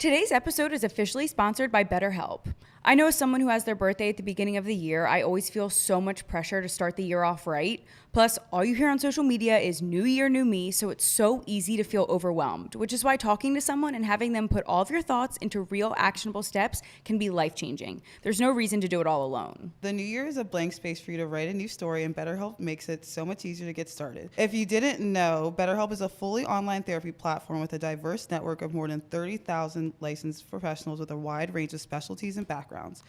Today's episode is officially sponsored by BetterHelp. I know as someone who has their birthday at the beginning of the year, I always feel so much pressure to start the year off right. Plus, all you hear on social media is new year, new me, so it's so easy to feel overwhelmed, which is why talking to someone and having them put all of your thoughts into real actionable steps can be life-changing. There's no reason to do it all alone. The new year is a blank space for you to write a new story, and BetterHelp makes it so much easier to get started. If you didn't know, BetterHelp is a fully online therapy platform with a diverse network of more than 30,000 licensed professionals with a wide range of specialties and backgrounds.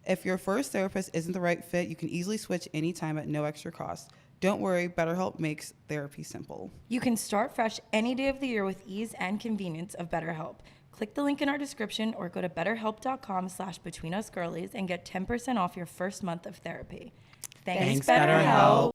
If your first therapist isn't the right fit, you can easily switch anytime at no extra cost. Don't worry, BetterHelp makes therapy simple. You can start fresh any day of the year with ease and convenience of BetterHelp. Click the link in our description or go to betterhelp.com/betweenusgirlies and get 10% off your first month of therapy. Thanks BetterHelp.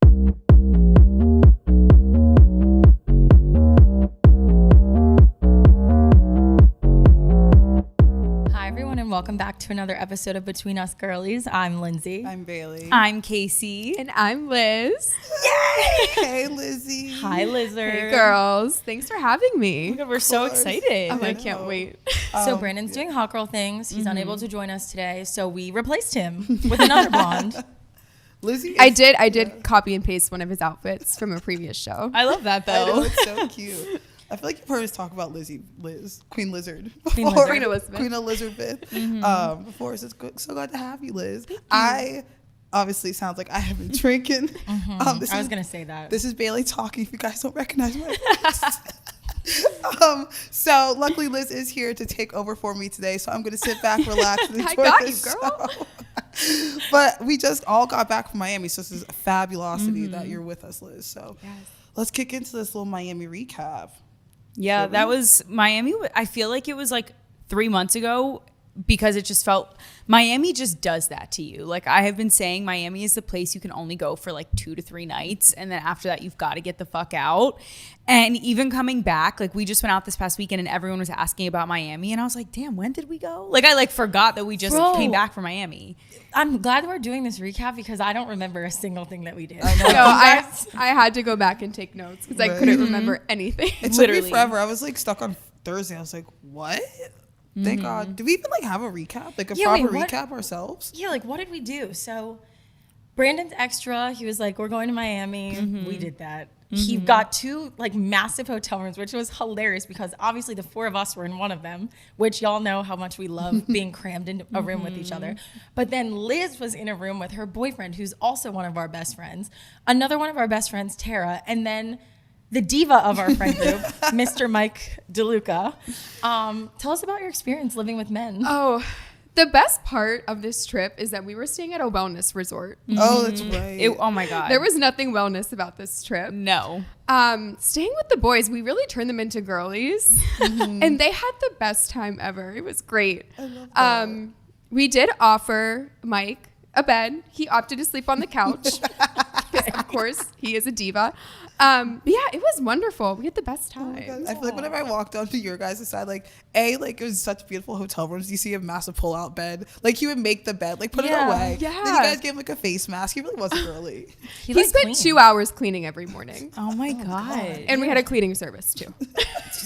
Welcome back to another episode of Between Us Girlies. I'm Lindsay. I'm Bailey. I'm Casey. And I'm Liz. Yay! Hey, Lizzie. Hi, Lizard. Hey, girls. Thanks for having me. Oh my God, we're so excited. I can't wait. So Brandon's doing hot girl things. He's unable to join us today, so we replaced him with another blonde. Lizzie. I did copy and paste one of his outfits from a previous show. I love that, though. I know, it's so cute. I feel like you've heard us talk about Queen Lizard. Queen Elizabeth. Queen Elizabeth. Before, so it's so glad to have you, Liz. I obviously sounds like I have been drinking. I was going to say that. This is Bailey talking if you guys don't recognize my voice. So luckily Liz is here to take over for me today, so I'm going to sit back, relax, and enjoy I got this you, girl. show. But we just all got back from Miami, so this is a fabulosity that you're with us, Liz. So let's kick into this little Miami recap. Yeah, that was Miami. I feel like it was like 3 months ago because it just felt Miami just does that to you. Like I have been saying, Miami is the place you can only go for like 2 to 3 nights. And then after that, you've got to get the fuck out. And even coming back, like we just went out this past weekend and everyone was asking about Miami. And I was like, damn, when did we go? Like I like forgot that we just came back from Miami. I'm glad we're doing this recap because I don't remember a single thing that we did. I know. I had to go back and take notes because I couldn't remember anything. It took me forever. I was like stuck on Thursday. I was like, what? Thank God. Did we even like have a recap? Like a proper recap ourselves? Yeah, like what did we do? So Brandon's extra. He was like, we're going to Miami. We did that. He got 2 like massive hotel rooms, which was hilarious because obviously the 4 of us were in one of them, which y'all know how much we love being crammed in a room with each other. But then Liz was in a room with her boyfriend, who's also one of our best friends, another one of our best friends, Tara, and then the diva of our friend group, Mr. Mike DeLuca. Tell us about your experience living with men. Oh, the best part of this trip is that we were staying at a wellness resort. Oh, that's right. Oh my God. There was nothing wellness about this trip. No. Staying with the boys, we really turned them into girlies. And they had the best time ever. It was great. I love that. We did offer Mike a bed. He opted to sleep on the couch. Of course, he is a diva. But yeah, it was wonderful. We had the best time. I feel like whenever I walked onto your guys' side, like it was such beautiful hotel rooms. You see a massive pull-out bed. Like he would make the bed, like put it away. Yeah. Then you guys gave him like a face mask. He really wasn't girly. He spent 2 hours cleaning every morning. Oh my God. And we had a cleaning service too.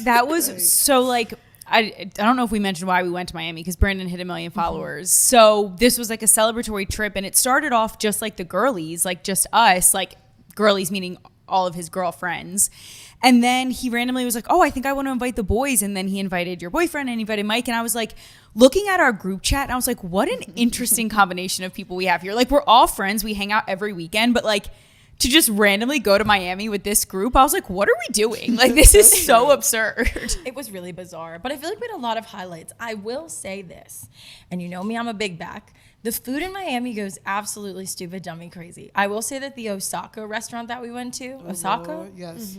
That was so like, I don't know if we mentioned why we went to Miami because Brandon hit 1 million followers. So this was like a celebratory trip and it started off just like the girlies, like just us, like girlies meaning all of his girlfriends. And then he randomly was like, oh, I think I want to invite the boys. And then he invited your boyfriend and he invited Mike. And I was like, looking at our group chat, and I was like, what an interesting combination of people we have here. Like, we're all friends. We hang out every weekend. But like, to just randomly go to Miami with this group, I was like, what are we doing? Like, this is so absurd. It was really bizarre. But I feel like we had a lot of highlights. I will say this, and you know me, I'm a big back. The food in Miami goes absolutely stupid, dummy crazy. I will say that the Osaka restaurant that we went to, Osaka? Yes.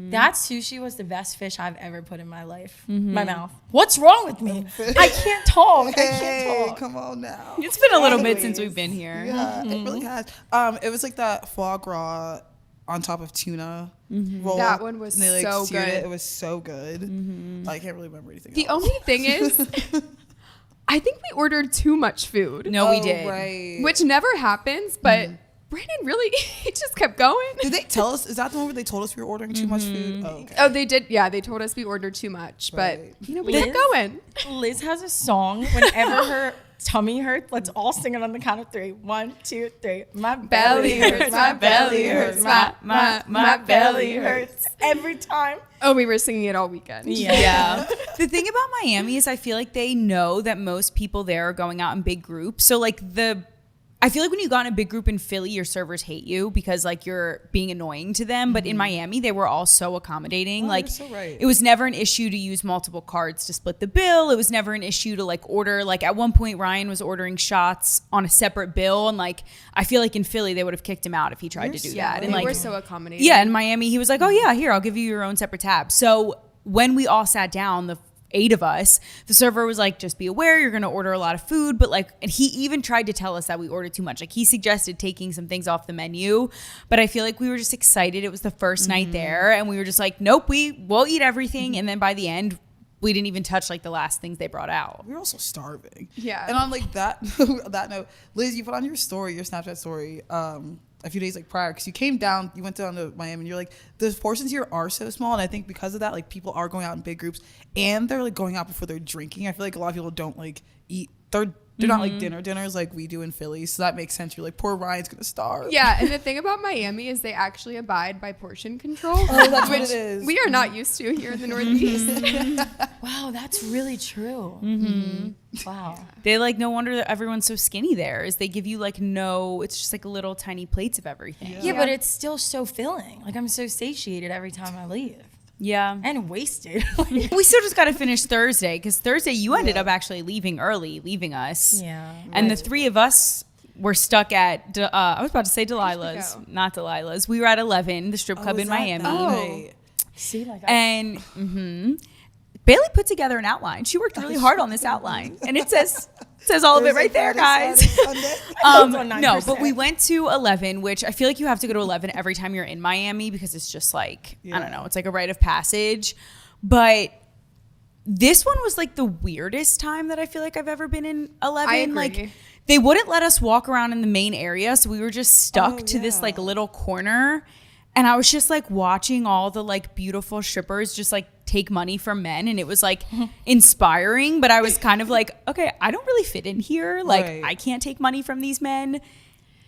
That sushi was the best fish I've ever put in my life, my mouth. What's wrong with me? I can't talk. I can't talk. Come on now. It's been a little bit since we've been here. Yeah, it really has. It was like that foie gras on top of tuna roll. That one was And they, like, so seared good. It was so good. I can't really remember anything The else. only thing is, I think we ordered too much food. No, we did. Right. Which never happens, but Brandon really, he just kept going. Did they tell us? Is that the one where they told us we were ordering too much food? Oh, okay. Oh, they did. Yeah, they told us we ordered too much, Right. but we Liz? kept going. Liz has a song whenever her tummy hurts. Let's all sing it on the count of 3. 1, 2, 3. My belly hurts. My belly hurts. My belly hurts. Every time. Oh, we were singing it all weekend. Yeah. The thing about Miami is I feel like they know that most people there are going out in big groups. So like I feel like when you got in a big group in Philly, your servers hate you because like you're being annoying to them. But in Miami, they were all so accommodating. Oh, like you're so right. it was never an issue to use multiple cards to split the bill. It was never an issue to like order. Like at one point, Ryan was ordering shots on a separate bill. And like, I feel like in Philly, they would have kicked him out if he tried to do that. They And like, were so accommodating. yeah, in Miami, he was like, oh yeah, here, I'll give you your own separate tab. So when we all sat down, the 8 of us, the server was like, just be aware, you're going to order a lot of food. But like, and he even tried to tell us that we ordered too much. Like he suggested taking some things off the menu, but I feel like we were just excited. It was the first night there and we were just like, nope, we'll eat everything. And then by the end, we didn't even touch like the last things they brought out. We were also starving. Yeah. And on like that note, Liz, you put on your Snapchat story, a few days like prior, because you came down, you went down to Miami, and you're like, the portions here are so small, and I think because of that, like people are going out in big groups, and they're like going out before they're drinking. I feel like a lot of people don't like eat. They're not like dinners like we do in Philly, so that makes sense. You're like, poor Ryan's gonna starve. Yeah, and the thing about Miami is they actually abide by portion control. Oh, that's what which it is. we are not used to here in the Northeast. Wow, that's really true. Wow. They like, no wonder that everyone's so skinny there is they give you like it's just like little tiny plates of everything. Yeah, but it's still so filling. Like I'm so satiated every time I leave. Yeah. And wasted. We still just got to finish Thursday because Thursday you ended up actually leaving us. Yeah. And the 3 of us were stuck at, I was about to say Delilah's, go? not Delilah's. We were at 11, the strip club in Miami. See, like And Bailey put together an outline. She worked really hard on this outline. And it says all of it right there, guys. No, but we went to 11, which I feel like you have to go to 11 every time you're in Miami because it's just like, I don't know, it's like a rite of passage. But this one was like the weirdest time that I feel like I've ever been in 11. I agree. Like they wouldn't let us walk around in the main area. So we were just stuck to this like little corner. And I was just like watching all the like beautiful strippers just like take money from men. And it was like inspiring, but I was kind of like, okay, I don't really fit in here. Like I can't take money from these men.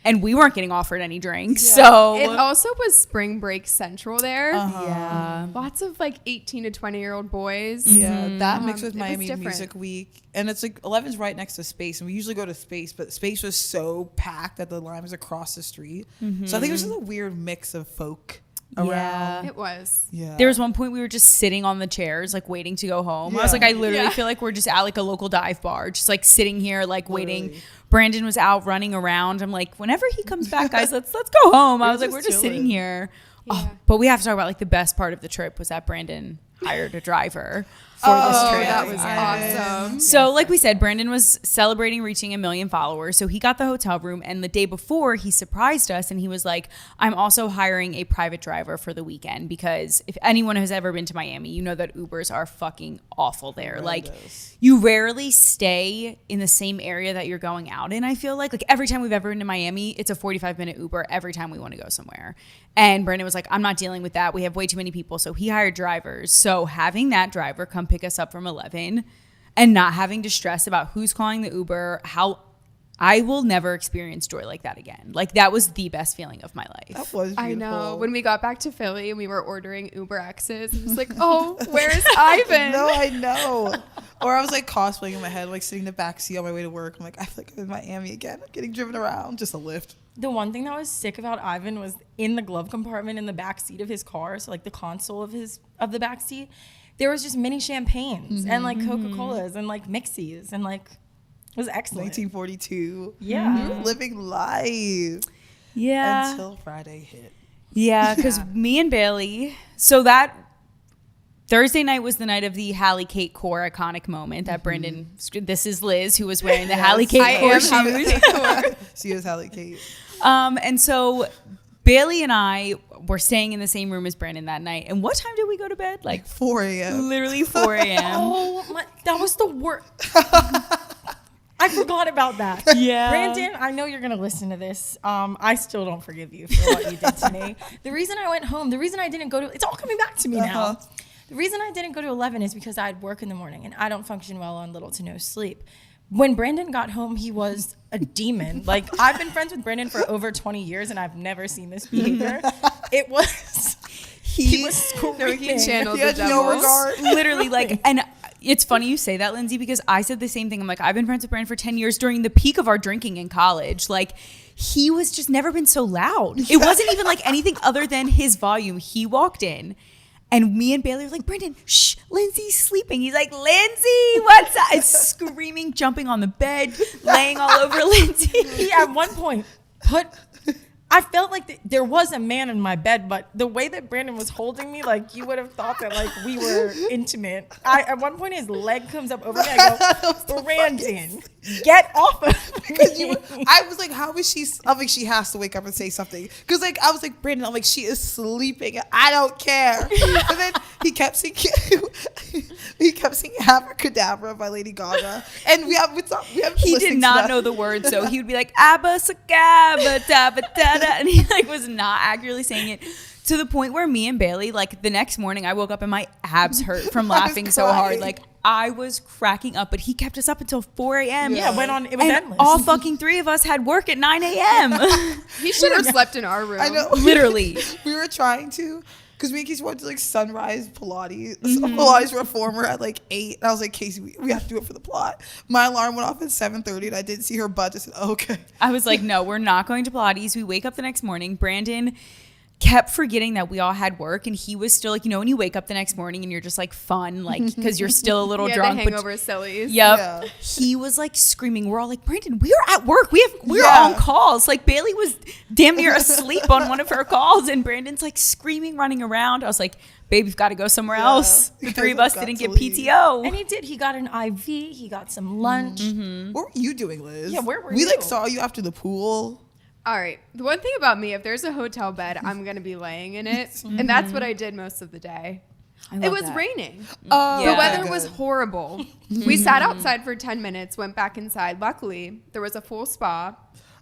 And we weren't getting offered any drinks. Yeah. So It also was spring break central there. yeah. Lots of like 18 to 20-year-old boys. Yeah, that mixed with it was Miami different. Music Week. And it's like 11's right next to Space. And we usually go to Space, but Space was so packed that the line was across the street. So I think it was just a weird mix of folk around. Yeah. It was. Yeah. There was one point we were just sitting on the chairs, like waiting to go home. I was like, I literally feel like we're just at like a local dive bar, just like sitting here, like waiting. Brandon was out running around. I'm like, whenever he comes back, guys, let's go home. I was like, we're just sitting here. Yeah. Oh, but we have to talk about like the best part of the trip was that Brandon hired a driver for this trip. That was awesome. So like we said, Brandon was celebrating reaching 1 million followers. So he got the hotel room, and the day before he surprised us and he was like, I'm also hiring a private driver for the weekend because if anyone has ever been to Miami, you know that Ubers are fucking awful there. Like you rarely stay in the same area that you're going out in. I feel like every time we've ever been to Miami, it's a 45-minute Uber every time we want to go somewhere. And Brandon was like, I'm not dealing with that. We have way too many people. So he hired drivers. So having that driver come pick us up from 11 and not having to stress about who's calling the Uber, I will never experience joy like that again. Like that was the best feeling of my life. That was beautiful. I know. When we got back to Philly and we were ordering Uber X's, it was like, oh, where's Ivan? No, I know. Or I was like cosplaying in my head, like sitting in the back seat on my way to work. I'm like, I feel like I'm in Miami again. I'm getting driven around. Just a lift. The one thing that was sick about Ivan was in the glove compartment in the back seat of his car, so like the console of the back seat, there was just mini champagnes and like Coca-Colas and like mixies and like it was excellent. 1942. Yeah. We were living life. Yeah. Until Friday hit. Yeah, because me and Bailey, so that Thursday night was the night of the Hallie Kate Core iconic moment that Brandon, this is Liz who was wearing the Hallie Kate Core shoes. She was Hallie Kate. And so Bailey and I were staying in the same room as Brandon that night. And what time did we go to bed? Like 4 a.m. literally 4 a.m. Oh my, that was the worst. I forgot about that. Yeah. Brandon, I know you're going to listen to this. I still don't forgive you for what you did to me. The reason I went home, the reason I didn't go to, it's all coming back to me now. The reason I didn't go to 11 is because I had work in the morning and I don't function well on little to no sleep. When Brandon got home, he was a demon. Like, I've been friends with Brandon for over 20 years and I've never seen this behavior. It was, he was screaming. He channeled He the had devil. no regard. Literally, like, and it's funny you say that, Lindsay, because I said the same thing. I'm like, I've been friends with Brandon for 10 years during the peak of our drinking in college. Like, he was just never been so loud. It wasn't even like anything other than his volume. He walked in. And me and Bailey were like, Brandon, shh, Lindsay's sleeping. He's like, Lindsay, what's up? It's screaming, jumping on the bed, laying all over Lindsay. He at one point I felt like there was a man in my bed, but the way that Brandon was holding me, like, you would have thought that, like, we were intimate. At one point, his leg comes up over me. I go, Brandon, get off of me. I was like, how is she? I'm like, she has to wake up and say something. Because, like, I was like, Brandon, I'm like, she is sleeping. I don't care. And then he kept singing Abracadabra by Lady Gaga. And He did not know the words, so he would be like, Abba, sakaba, dabba, da, da, and he like was not accurately saying it. To the point where me and Bailey, like the next morning, I woke up and my abs hurt from laughing so hard. Like I was cracking up, but he kept us up until 4 a.m. Yeah, went on. It was and endless. all fucking three of us had work at 9 a.m. He should have slept in our room. I know. Literally. We were trying to. Because me and Casey went to like Sunrise Pilates, Pilates Reformer at like 8. And I was like, Casey, we have to do it for the plot. My alarm went off at 7:30 and I didn't see her butt. I said, oh, okay. I was like, no, we're not going to Pilates. We wake up the next morning. Brandon kept forgetting that we all had work, and he was still like, you know, when you wake up the next morning and you're just like fun, like because you're still a little drunk. The hangover sillies. Yep. Yeah. He was like screaming. We're all like, Brandon, we are at work. We're on calls. Like Bailey was damn near asleep on one of her calls, and Brandon's like screaming, running around. I was like, babe, you've got to go somewhere else. The three of us didn't get PTO. And he did. He got an IV. He got some lunch. What were you doing, Liz? Yeah, where were we you? like saw you after the pool. All right. The one thing about me, if there's a hotel bed, I'm going to be laying in it. And that's what I did most of the day. It was raining. Oh, The Yeah. weather was horrible. We sat outside for 10 minutes, went back inside. Luckily, there was a full spa.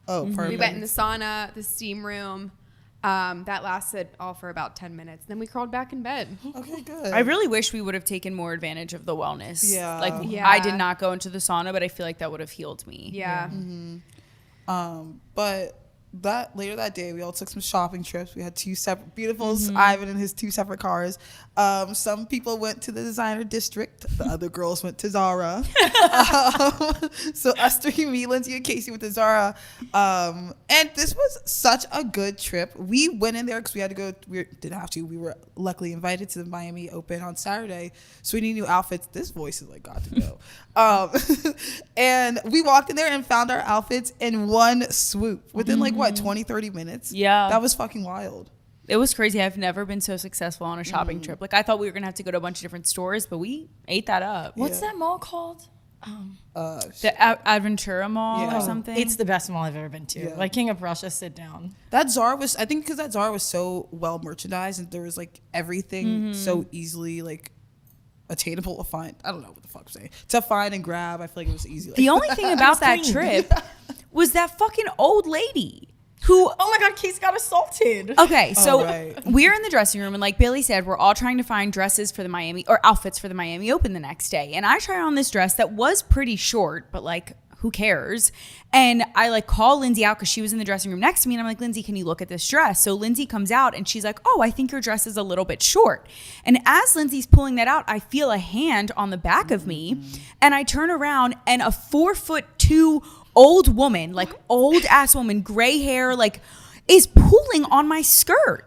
Oh, perfect. We went in the sauna, the steam room. That lasted all for about 10 minutes. Then we crawled back in bed. Okay, good. I really wish we would have taken more advantage of the wellness. Yeah. Like Yeah. I did not go into the sauna, but I feel like that would have healed me. Yeah. But later that day, we all took some shopping trips. We had two separate, beautiful Ivan and his two separate cars. Some people went to the designer district. The other girls went to Zara. So us three, me, Lindsay, and Casey went to Zara. And this was such a good trip. We went in there because we had to go. We didn't have to. We were luckily invited to the Miami Open on Saturday. So we need new outfits. This voice is like, got to go. And we walked in there and found our outfits in one swoop within like what, 20, 30 minutes? Yeah. That was fucking wild. It was crazy. I've never been so successful on a shopping trip. Like I thought we were gonna have to go to a bunch of different stores, but we ate that up. What's that mall called? The Aventura Mall Yeah. or something? It's the best mall I've ever been to. Yeah. Like King of Prussia, sit down. That Zara was, I think because that Zara was so well merchandised and there was like everything so easily like attainable to find. I don't know what the fuck I'm saying. To find and grab, I feel like it was easy. The only thing about that clean. trip was that fucking old lady who Oh my God, Case got assaulted. okay, so right. we're in the dressing room and like Bailey said, we're all trying to find dresses for the Miami or outfits for the Miami Open the next day. And I tried on this dress that was pretty short, but like who cares? And I like call Lindsay out because she was in the dressing room next to me and I'm like, Lindsay, can you look at this dress? So Lindsay comes out and she's like, oh, I think your dress is a little bit short. And as Lindsay's pulling that out, I feel a hand on the back of me and I turn around and a 4'2" old woman, like old ass woman, gray hair, like is pulling on my skirt.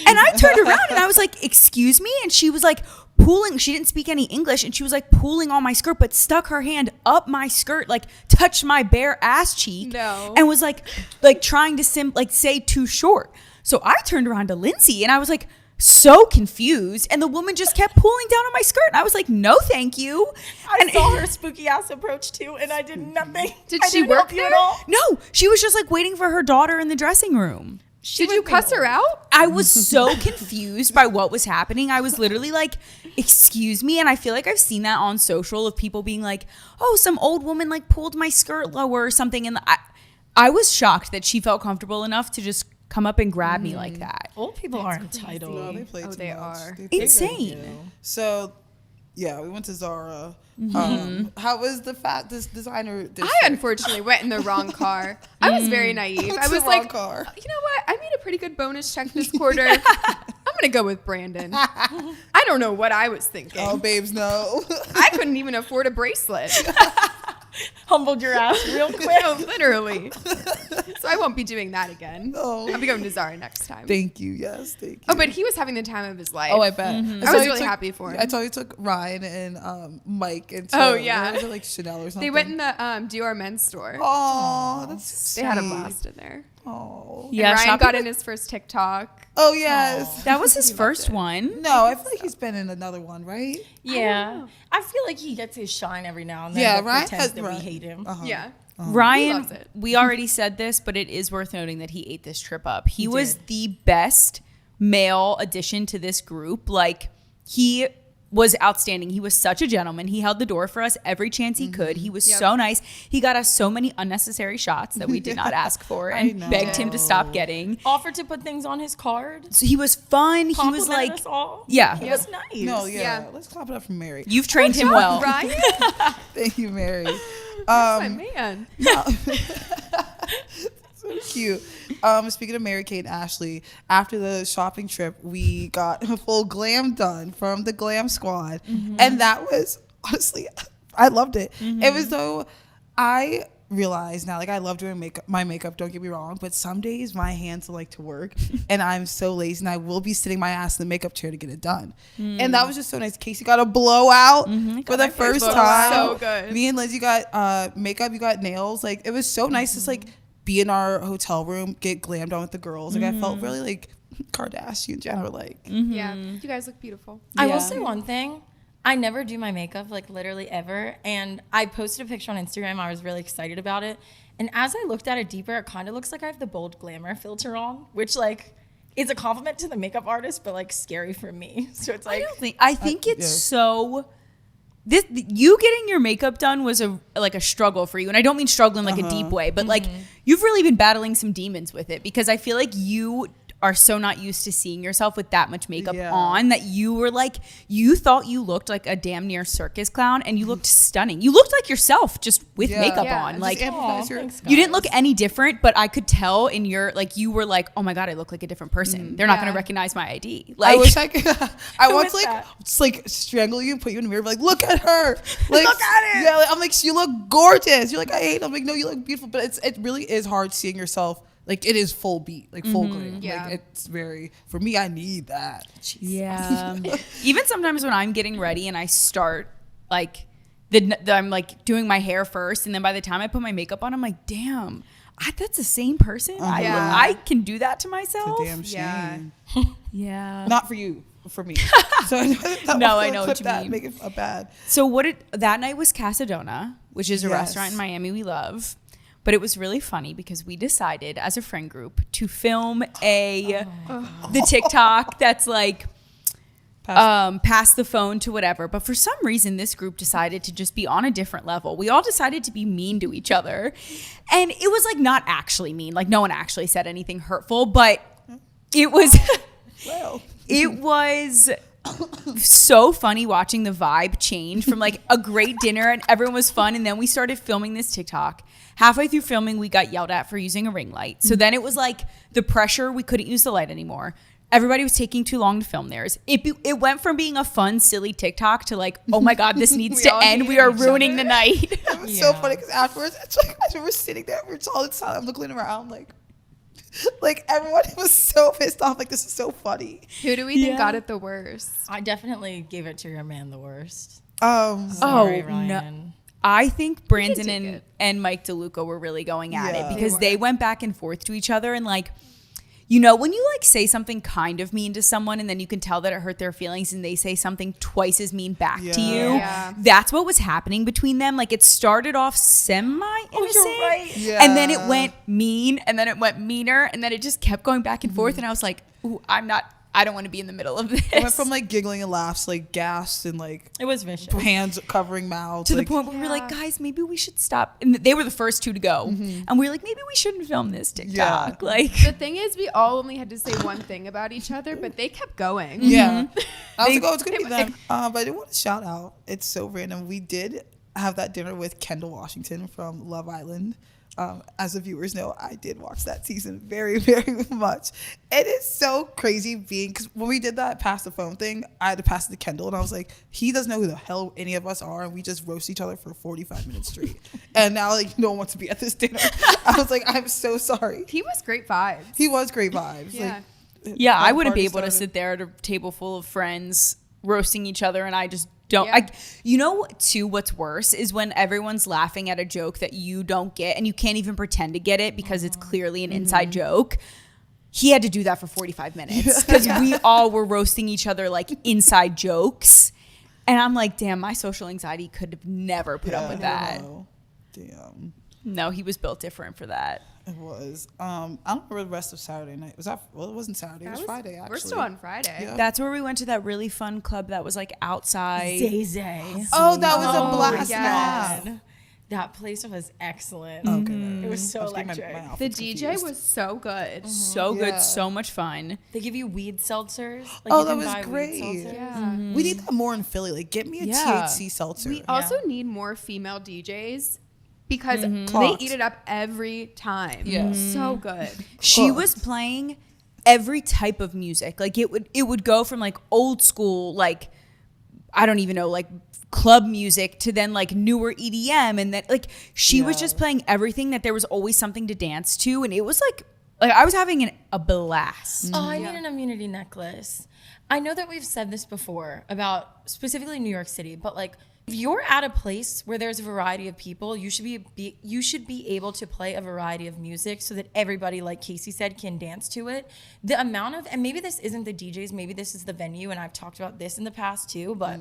And I turned around and I was like, excuse me? And she was like pulling, she didn't speak any English and she was like pulling on my skirt, but stuck her hand up my skirt, like touched my bare ass cheek. No. And was like trying to say too short. So I turned around to Lindsay and I was like, so confused, and the woman just kept pulling down on my skirt and I was like, no thank you. I saw her spooky ass approach too, and I did nothing. Did I she didn't work help you there? at all. No, she was just like waiting for her daughter in the dressing room. Did you cuss her out? I was so confused by what was happening. I was literally like, excuse me. And I feel like I've seen that on social of people being like, oh, some old woman like pulled my skirt lower or something. And I was shocked that she felt comfortable enough to just come up and grab me like that. Old people are entitled. No, they play too they much. are. They play Insane. really do. So, yeah, we went to Zara. How was this designer? I unfortunately went in the wrong car. I was very naive. I was like, car. you know what? I made a pretty good bonus check this quarter. I'm going to go with Brandon. I don't know what I was thinking. Oh, babes, no. I couldn't even afford a bracelet. Humbled your ass real quick. No, literally. So I won't be doing that again. No. I'll be going to Zara next time. Thank you. Yes, thank you. Oh, but he was having the time of his life. Oh, I bet. I was really happy for him. I told you took Ryan and Mike and Oh, yeah. was it, like Chanel or something? They went in the Dior men's store. Oh, that's They had a sweet. blast in there. Oh. And Ryan shopping got with- in his first TikTok. Oh yes. That was his first one. No, I feel like he's been in another one, right? Yeah. I feel like he gets his shine every now and then. Yeah, but Ryan pretends has that Ryan. we hate him. Yeah. He Ryan, loves it. we already said this, but it is worth noting that he ate this trip up. He was did. the best male addition to this group. Like, he was outstanding. He was such a gentleman. He held the door for us every chance he could. He was so nice. He got us so many unnecessary shots that we did not ask for and begged him to stop getting. Offered to put things on his card. So he was fun. He was Complimented like, us all. yeah. He was nice. No, yeah. Yeah. Let's clap it up for Mary. You've trained him well. Ryan? Thank you, Mary. My man. So cute. Speaking of Mary Kate and Ashley, after the shopping trip, we got a full glam done from the Glam Squad, and that was honestly, I loved it. It was though, I realize now, like I love doing my makeup. Don't get me wrong, but some days my hands like to work, and I'm so lazy, and I will be sitting my ass in the makeup chair to get it done. And that was just so nice. Casey got a blowout for the first time. So good. Me and Lindsay got makeup. You got nails. Like it was so nice. Just like be in our hotel room, get glammed on with the girls. Like I felt really like Kardashian Jenner. Like Yeah. You guys look beautiful. I Yeah. will say one thing. I never do my makeup, like literally ever. And I posted a picture on Instagram. I was really excited about it. And as I looked at it deeper, it kind of looks like I have the bold glamour filter on, which like is a compliment to the makeup artist, but like scary for me. So it's like, I think it's yeah. so. You getting your makeup done was a struggle for you, and I don't mean struggle in like a deep way, but like you've really been battling some demons with it because I feel like you are so not used to seeing yourself with that much makeup Yeah. on that you were like you thought you looked like a damn near circus clown and you looked stunning. You looked like yourself just with Yeah. makeup Yeah, on. just Like amplifies your- thanks, you didn't guys. look any different, but I could tell in your like you were like, oh my god, I look like a different person. They're not Yeah. going to recognize my ID. Like I wish I could. I Who want is to like that? just like strangle you and put you in the mirror, like look at her, like Look at it. Yeah, like, I'm like you look gorgeous. You're like I hate. I'm like no, you look beautiful. But it really is hard seeing yourself. Like it is full beat, like full glam. Yeah. Like it's very for me. I need that. Yeah. Even sometimes when I'm getting ready and I start like I'm like doing my hair first, and then by the time I put my makeup on, I'm like, damn, that's the same person. Yeah. I can do that to It's myself. a damn shame. Yeah. Yeah. Not for you, for me. So No, I know what you that, mean. Make it a bad. So that night was Casadona, which is a Yes. restaurant in Miami we love. But it was really funny because we decided as a friend group to film the TikTok that's like pass the phone to whatever. But for some reason, this group decided to just be on a different level. We all decided to be mean to each other. And it was like not actually mean. Like no one actually said anything hurtful, but it was Well, it was so funny watching the vibe change from like a great dinner and everyone was fun, and then we started filming this TikTok. Halfway through filming, we got yelled at for using a ring light. So then it was like the pressure, we couldn't use the light anymore. Everybody was taking too long to film theirs. It went from being a fun, silly TikTok to like, oh my God, this needs We to all end. hate We are each ruining the night. it was so funny because afterwards, it's like as we were sitting there, we were all in silence. I'm looking around like everyone was so pissed off. Like this is so funny. Who do we think got it the worst? I definitely gave it to your man the worst. Oh, Sorry, no. Ryan. I think Brandon take it. and Mike DeLuca were really going at Yeah. it because They they were. went back and forth to each other, and like you know, when you like say something kind of mean to someone and then you can tell that it hurt their feelings and they say something twice as mean back to you. Yeah. That's what was happening between them. Like it started off semi-innocent. Oh, you're right. Yeah. And then it went mean and then it went meaner and then it just kept going back and forth. And I was like, ooh, I don't want to be in the middle of this. It went from like giggling and laughs, like gasped and like It was vicious. hands covering mouths. to like, the point where we were like, guys, maybe we should stop. And they were the first two to go. And we were like, maybe we shouldn't film this TikTok. Yeah. Like, The thing is, we all only had to say one thing about each other, but they kept going. Yeah. I was like, oh, it's going to be them. But I did want to shout out. It's so random. We did have that dinner with Kendall Washington from Love Island. As the viewers know, I did watch that season very, very much. It is so crazy because when we did that pass the phone thing, I had to pass it to Kendall and I was like, he doesn't know who the hell any of us are, and we just roast each other for 45 minutes straight. And now like no one wants to be at this dinner. I was like, I'm so sorry. He was great vibes. He was great vibes. Yeah. Like, yeah, I the wouldn't be party able to started. sit there at a table full of friends roasting each other and I just don't. Yeah. You know, too, what's worse is when everyone's laughing at a joke that you don't get and you can't even pretend to get it because it's clearly an inside joke. He had to do that for 45 minutes because we all were roasting each other like inside jokes. And I'm like, damn, my social anxiety could have never put up with that. No. Damn. No, he was built different for that. It was. I don't remember the rest of Saturday night. Was that? Well, it wasn't Saturday. It was Friday. Actually, We're still on Friday. Yeah. That's where we went to that really fun club that was like outside. Zay Zay. Oh, that was Oh a blast! yes. and a half. God. That place was excellent. Okay. It was so I was getting electric. my The outfits DJ confused. was so good. So Yeah. good, so much fun. They give you weed seltzers. Like Oh, you that can was buy weed great. seltzers. Yeah. We need that more in Philly. Like, get me a Yeah. THC seltzer. We also need more female DJs because they Clocked. eat it up every time. Yeah. So good. She Cooked. was playing every type of music. Like it would go from like old school, like I don't even know, like club music to then like newer EDM, and then like she was Yeah. just playing everything that there was always something to dance to, and it was like I was having a blast. Oh, I need an immunity necklace. I know that we've said this before about specifically New York City, but like if you're at a place where there's a variety of people, you should be able to play a variety of music so that everybody, like Casey said, can dance to it. The amount of, and maybe this isn't the DJs, maybe this is the venue, and I've talked about this in the past too, but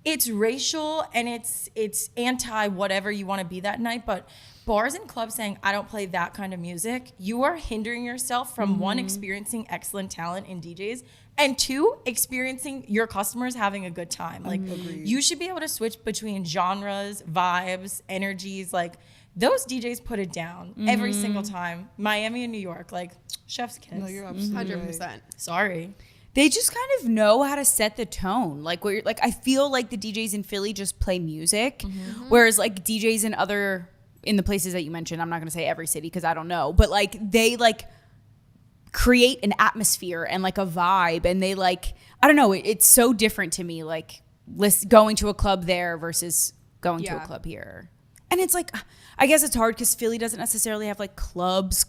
it's racial and it's anti whatever you want to be that night, but bars and clubs saying I don't play that kind of music, you are hindering yourself from one, experiencing excellent talent in DJs, and two, experiencing your customers having a good time. Like you should be able to switch between genres, vibes, energies. Like those DJs put it down every single time. Miami and New York, like chef's kiss. No, you're absolutely 100%. right. Sorry. They just kind of know how to set the tone. Like where like I feel like the DJs in Philly just play music, whereas like DJs in the places that you mentioned, I'm not going to say every city because I don't know, but like they like create an atmosphere and like a vibe, and they like I don't know, it's so different to me like going to a club there versus going to a Yeah. club here. And it's like I guess it's hard because Philly doesn't necessarily have like clubs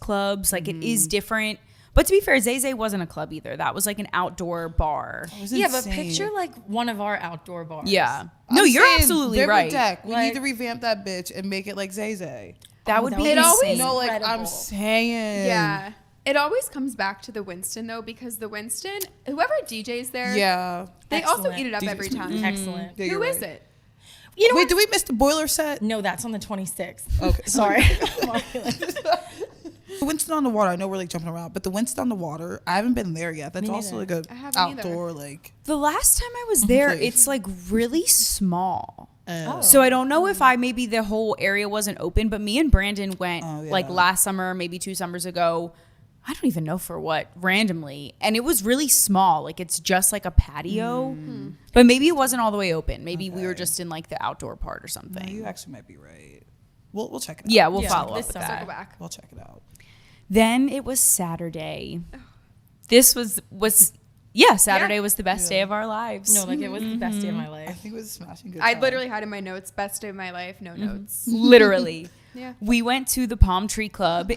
like it is different. But to be fair, Zay Zay wasn't a club either. That was like an outdoor bar. It was Yeah, but insane. picture like one of our outdoor bars. Yeah. I'm No, you're saying absolutely River right. Deck. We Like- need to revamp that bitch and make it like Zay Zay. That would that be would be insane. insane. No, like I'm Incredible. saying. Yeah. It always comes back to the Winston though, because the Winston, whoever DJs there, Yeah. they also Excellent. eat it up every time. Excellent. Yeah, Who you're is right. it? You know Wait, what? do we miss the boiler set? No, that's on the 26th. Okay. Sorry. Winston on the Water. I know we're like jumping around, but the Winston on the Water, I haven't been there yet. That's Me also like neither. a I haven't either. outdoor like. The last time I was there, Place. it's like really small. Oh. So I don't know if maybe the whole area wasn't open, but me and Brandon went Oh, yeah. like last summer, maybe 2 summers ago. I don't even know for what, randomly. And it was really small. Like it's just like a patio. But maybe it wasn't all the way open. Maybe we were Okay. just in like the outdoor part or No, something. you actually might be right. We'll check it out. Yeah, we'll Yeah, follow up this with summer. that. Circle back. We'll check it out. Then it was Saturday. This was Saturday was the best day of our lives. No, like it was the best day of my I life. think it was a smashing good. I time. literally had in my notes, best day of my life, no notes. Literally. Yeah. We went to the Palm Tree Club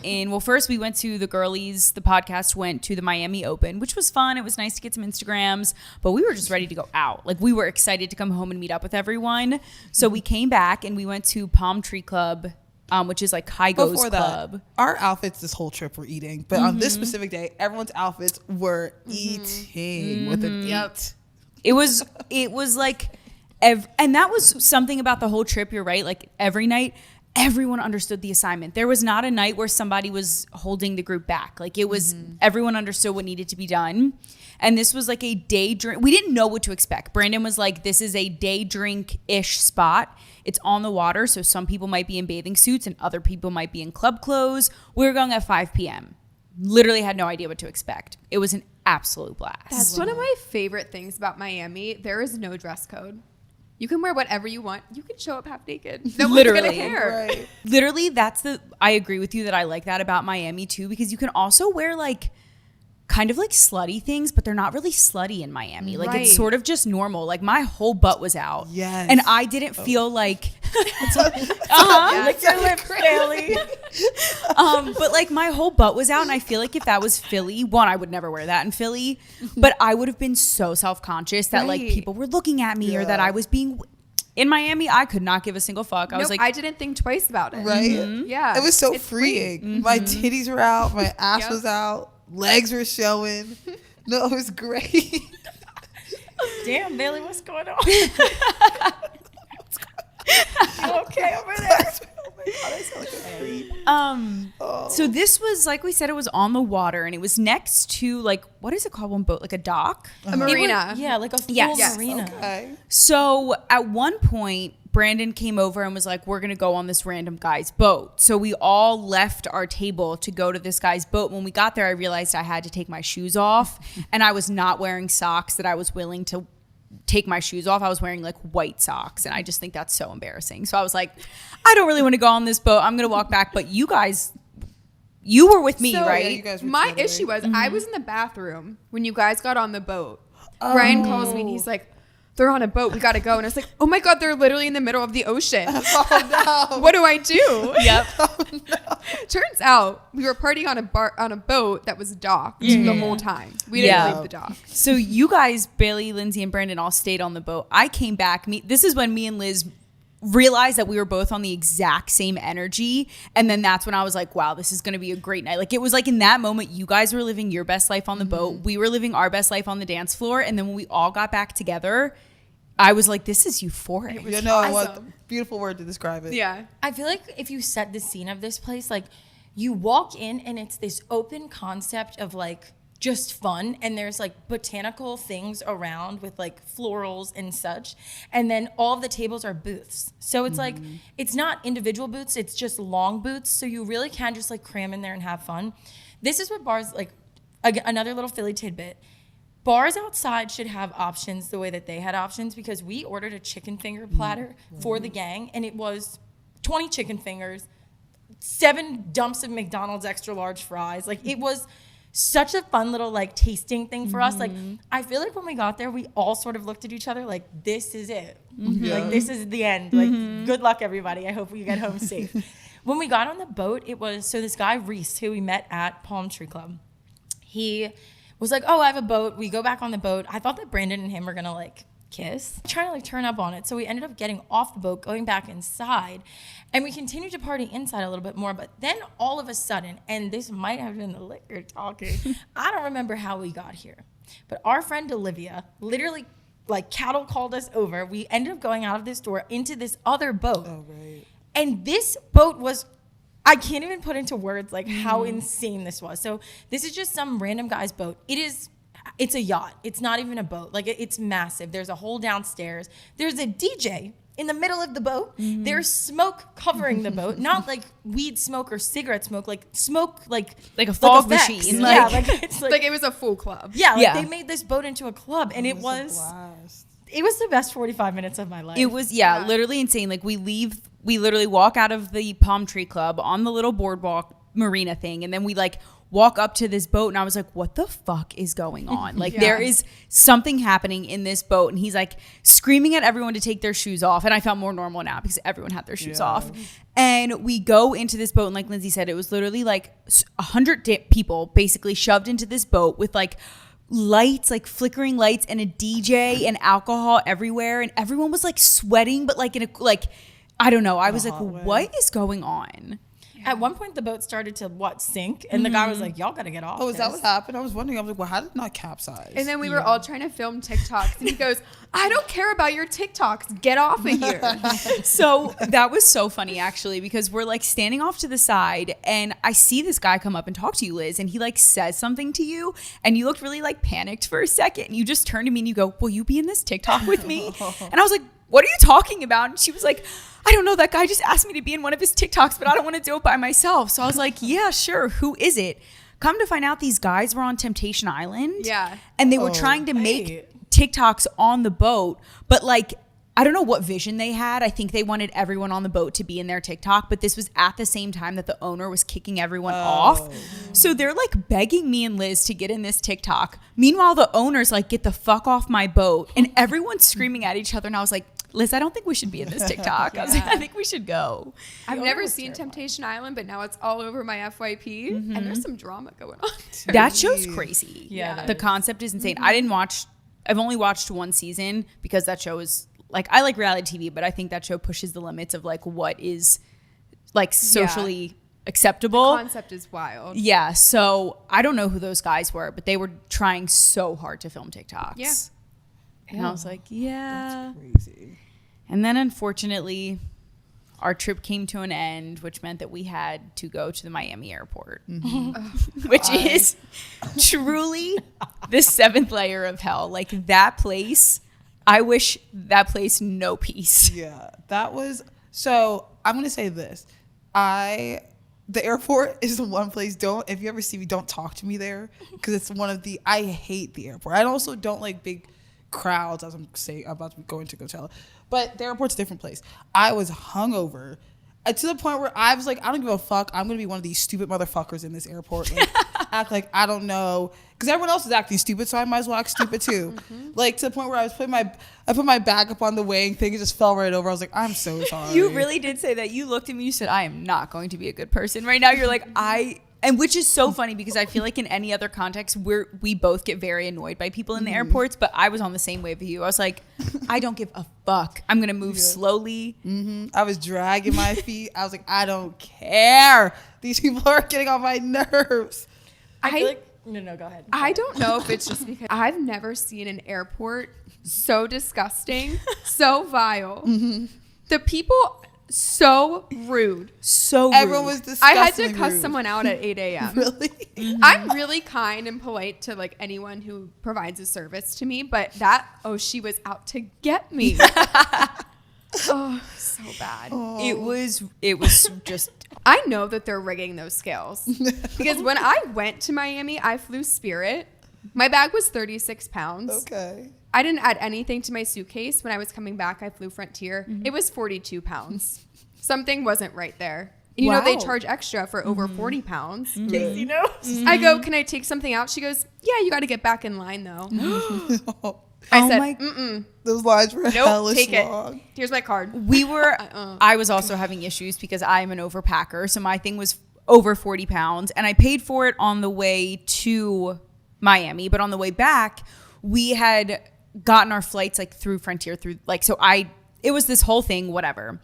first we went to the girlies. The podcast went to the Miami Open, which was fun. It was nice to get some Instagrams, but we were just ready to go out. Like we were excited to come home and meet up with everyone. So we came back and we went to Palm Tree Club which is like Kygo's Before club. that, our outfits this whole trip were eating, but on this specific day, everyone's outfits were eating with an eat. It was like, and that was something about the whole trip. You're right. Like every night, everyone understood the assignment. There was not a night where somebody was holding the group back. Like it was, everyone understood what needed to be done. And this was like a day drink. We didn't know what to expect. Brandon was like, this is a day drink-ish spot. It's on the water, so some people might be in bathing suits and other people might be in club clothes. We were going at 5 p.m. Literally had no idea what to expect. It was an absolute blast. That's one of my favorite things about Miami. There is no dress code. You can wear whatever you want. You can show up half naked. No one's Literally. gonna care. Right. Literally, I agree with you that I like that about Miami too, because you can also wear like kind of like slutty things, but they're not really slutty in Miami. Like Right. it's sort of just normal. Like my whole butt was out. Yes. And I didn't feel like Lick your lips, Bailey. but like my whole butt was out, and I feel like if that was Philly, one, I would never wear that in Philly, but I would have been so self-conscious that like Right. people were looking at me or that Yeah. I was being in Miami. I could not give a single fuck. I was like, I didn't think twice about it. Right? Yeah. It was so It's free. freeing. My titties were out, my ass Yep. was out, legs were showing. No, it was great. Damn, Bailey, what's going on? You okay over there? So this was, like we said, it was on the water, and it was next to like, what is it called when boat, like a dock? A marina. Yeah, like a full Yes. marina. Okay. So at one point, Brandon came over and was like, we're going to go on this random guy's boat. So we all left our table to go to this guy's boat. When we got there, I realized I had to take my shoes off, and I was not wearing socks that I was willing to take my shoes off. I was wearing like white socks, and I just think that's so embarrassing. So I was like, I don't really want to go on this boat. I'm going to walk back. But you guys, you were with me, So- right? Yeah, you guys were My totally- issue was I was in the bathroom when you guys got on the boat. Brian calls me and he's like, they're on a boat. We got to go. And I was like, oh my God, they're literally in the middle of the ocean. Oh no. What do I do? Yep. Turns out we were partying on a boat that was docked the whole time. We didn't Yeah. leave the dock. So you guys, Bailey, Lindsay, and Brandon all stayed on the boat. I came back. This is when me and Liz realized that we were both on the exact same energy. And then that's when I was like, wow, this is going to be a great night. Like it was like in that moment, you guys were living your best life on the boat. We were living our best life on the dance floor. And then when we all got back together, I was like, this is euphoric. You know what? awesome. Beautiful word to describe it. Yeah. I feel like if you set the scene of this place, like you walk in and it's this open concept of like just fun, and there's like botanical things around with like florals and such, and then all of the tables are booths. So it's like it's not individual booths, it's just long booths, so you really can just like cram in there and have fun. This is what bars like another little Philly tidbit. Bars outside should have options the way that they had options, because we ordered a chicken finger platter for the gang, and it was 20 chicken fingers, 7 dumps of McDonald's extra large fries. Like it was such a fun little like tasting thing for us. Like I feel like when we got there, we all sort of looked at each other like, this is it. Like this is the end. Like good luck everybody. I hope you get home safe. When we got on the boat, it was, so this guy Reese, who we met at Palm Tree Club, he was like, oh, I have a boat. We go back on the boat. I thought that Brandon and him were gonna like kiss, trying to like turn up on it. So we ended up getting off the boat, going back inside, and we continued to party inside a little bit more. But then all of a sudden, and this might have been the liquor talking, I don't remember how we got here, but our friend Olivia literally like cattle called us over. We ended up going out of this door into this other boat. Oh, right. And this boat was, I can't even put into words like how insane this was. So this is just some random guy's boat. It's a yacht. It's not even a boat. Like it's massive. There's a hole downstairs. There's a DJ in the middle of the boat. There's smoke covering the boat. Not like weed smoke or cigarette smoke, like smoke like Like a fog effects. machine. Yeah, Like, like it's Like it was a full club. yeah, like Yeah. they made this boat into a club, and it a was blast. the best 45 minutes of my life. it was, literally insane. Like we literally walk out of the Palm Tree Club on the little boardwalk marina thing, and then we like walk up to this boat, and I was like, what the fuck is going on? Like there is something happening in this boat. And he's like screaming at everyone to take their shoes off, and I felt more normal now because everyone had their shoes off. And we go into this boat, and like Lindsay said, it was literally like 100 people basically shoved into this boat with like lights, like flickering lights, and a DJ and alcohol everywhere, and everyone was like sweating, but like in a like I don't know. I was a like, hot way. what is going on? At one point, the boat started to sink, and the guy was like, "Y'all gotta get off." Oh, is that this." what happened? I was wondering. I was like, well, how did it not capsize? And then we were all trying to film TikToks, and he goes, "I don't care about your TikToks. Get off of here." So that was so funny actually, because we're like standing off to the side and I see this guy come up and talk to you, Liz, and he like says something to you and you looked really like panicked for a second and you just turned to me and you go, will you be in this TikTok with me? And I was like, what are you talking about? And she was like, I don't know, that guy just asked me to be in one of his TikToks, but I don't want to do it by myself. So I was like, yeah, sure. Who is it? Come to find out, these guys were on Temptation Island. Yeah. And they were trying to make TikToks on the boat, but like, I don't know what vision they had. I think they wanted everyone on the boat to be in their TikTok, but this was at the same time that the owner was kicking everyone off. So they're like begging me and Liz to get in this TikTok. Meanwhile, the owner's like, get the fuck off my boat. And everyone's screaming at each other. And I was like, Liz, I don't think we should be in this TikTok. I was like, I think we should go. I've never seen Temptation Island, but now it's all over my FYP, and there's some drama going on. That show's crazy. Yeah, The concept is insane. I've only watched one season because that show is like, I like reality TV, but I think that show pushes the limits of like what is like socially acceptable. The concept is wild. Yeah. So I don't know who those guys were, but they were trying so hard to film TikToks. Yeah. And I was like, yeah. Crazy. And then unfortunately, our trip came to an end, which meant that we had to go to the Miami airport, which is truly the seventh layer of hell. Like that place, I wish that place no peace. Yeah, that was. So I'm gonna say this. The airport is the one place. If you ever see me, don't talk to me there, because it's one of the. I hate the airport. I also don't like big crowds, as I'm saying, about to go into Coachella, but the airport's a different place. I was hungover to the point where I was like, I don't give a fuck. I'm gonna be one of these stupid motherfuckers in this airport. Like, act like I don't know, because everyone else is acting stupid, so I might as well act stupid too. Like to the point where I put my bag up on the weighing thing, it just fell right over. I was like, I'm so sorry. You really did say that. You looked at me, you said, I am not going to be a good person. Right now, you're like, and which is so funny because I feel like in any other context we both get very annoyed by people in the airports, but I was on the same wave with you. I was like, I don't give a fuck. I'm going to move slowly. I was dragging my feet. I was like, I don't care. These people are getting on my nerves. I feel like no, go ahead. I don't know if it's just because I've never seen an airport so disgusting, so vile. The people so rude. So rude. Everyone was disgustingly I had to cuss rude. someone out at 8 a.m. Really? I'm really kind and polite to like anyone who provides a service to me, but she was out to get me. Oh, so bad. It was just I know that they're rigging those scales because when I went to Miami, I flew Spirit. My bag was 36 pounds. Okay. I didn't add anything to my suitcase. When I was coming back, I flew Frontier. It was 42 pounds. Something wasn't right there. You know, they Wow. charge extra for over 40 pounds. You know, I go, can I take something out? She goes, yeah, you got to get back in line though. I Oh said, my- mm-mm. Those lines were Nope, hellish take long. it. Here's my card. we were I was also having issues because I'm an overpacker, so my thing was over 40 pounds, and I paid for it on the way to Miami, but on the way back we had gotten our flights like through Frontier it was this whole thing, whatever.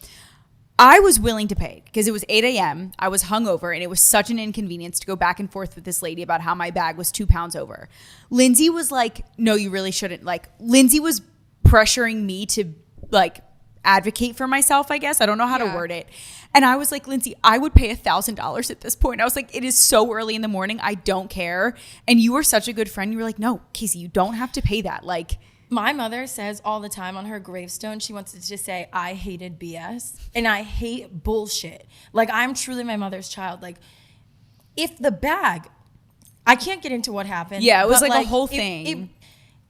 I was willing to pay because it was 8 a.m. I was hungover and it was such an inconvenience to go back and forth with this lady about how my bag was 2 pounds over. Lindsay was like, no, you really shouldn't. Like, Lindsay was pressuring me to like advocate for myself, I guess. I don't know how to word it. And I was like, Lindsay, I would pay $1,000 at this point. I was like, it is so early in the morning. I don't care. And you were such a good friend. You were like, no, Casey, you don't have to pay that. Like, my mother says all the time on her gravestone, she wants to just say, I hated BS and I hate bullshit. Like, I'm truly my mother's child. Like, if the bag, I can't get into what happened. Yeah, it was but, like a whole thing.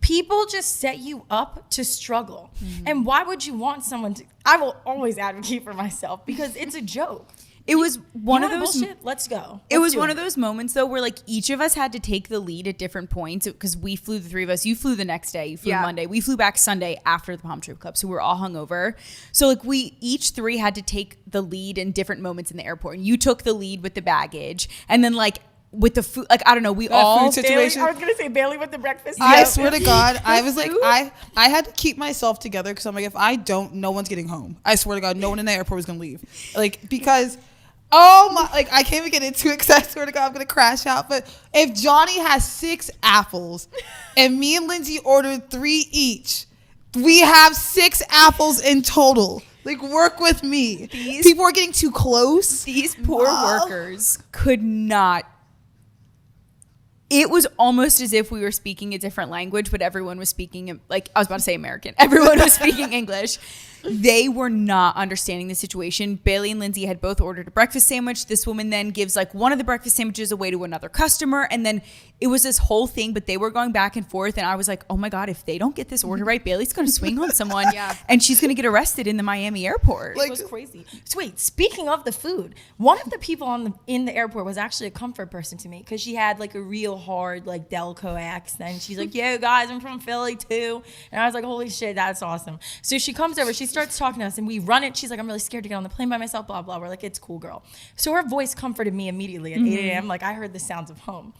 People just set you up to struggle. And why would you want someone to? I will always advocate for myself because it's a joke. it was one You of want those bullshit? Let's go. It was Let's do one of those moments though where like each of us had to take the lead at different points because we flew, the three of us. You flew the next day. You flew Monday. We flew back Sunday after the Palm Trip Club. So we were all hungover. So like we each three had to take the lead in different moments in the airport. And you took the lead with the baggage. And then like with the food, like, I don't know, we That all food situation. Bailey, I was gonna say Bailey with the breakfast. I Yep. swear to God, I was like, I had to keep myself together because I'm like, if I don't, no one's getting home. I swear to God, no one in the airport was gonna leave. Like, because, oh my, like, I can't even get into it because I swear to God, I'm gonna crash out. But if Johnny has 6 apples and me and Lindsay ordered 3 each, we have 6 apples in total. Like, work with me. People are getting too close. These poor workers could not. It was almost as if we were speaking a different language, but everyone was speaking, like, I was about to say American. Everyone was speaking English. They were not understanding the situation. Bailey and Lindsay had both ordered a breakfast sandwich. This woman then gives like one of the breakfast sandwiches away to another customer. And then it was this whole thing, but they were going back and forth. And I was like, oh my God, if they don't get this order right, Bailey's going to swing on someone. And she's going to get arrested in the Miami airport. It was crazy. So wait, speaking of the food, one of the people in the airport was actually a comfort person to me because she had like a real hard like Delco accent. She's like, "Yo guys, I'm from Philly too," and I was like, "Holy shit, that's awesome." So she comes over, she starts talking to us, and we run it. She's like, "I'm really scared to get on the plane by myself." Blah blah. We're like, "It's cool, girl." So her voice comforted me immediately at 8 a.m. Like I heard the sounds of home.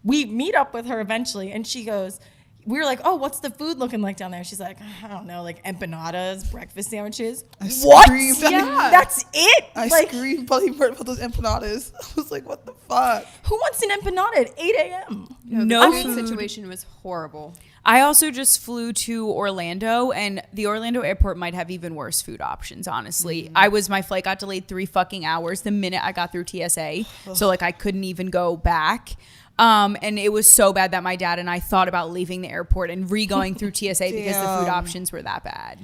We meet up with her eventually, and she goes. We were like, "Oh, what's the food looking like down there?" She's like, "I don't know, like empanadas, breakfast sandwiches." What? Yeah, that's it. I like, screamed bloody word about those empanadas. I was like, what the fuck? who wants an empanada at 8 a.m.? No the food food. situation was horrible. I also just flew to Orlando, and the Orlando airport might have even worse food options, honestly. My flight got delayed 3 fucking hours the minute I got through TSA. So like I couldn't even go back. And it was so bad that my dad and I thought about leaving the airport and re-going through TSA because the food options were that bad.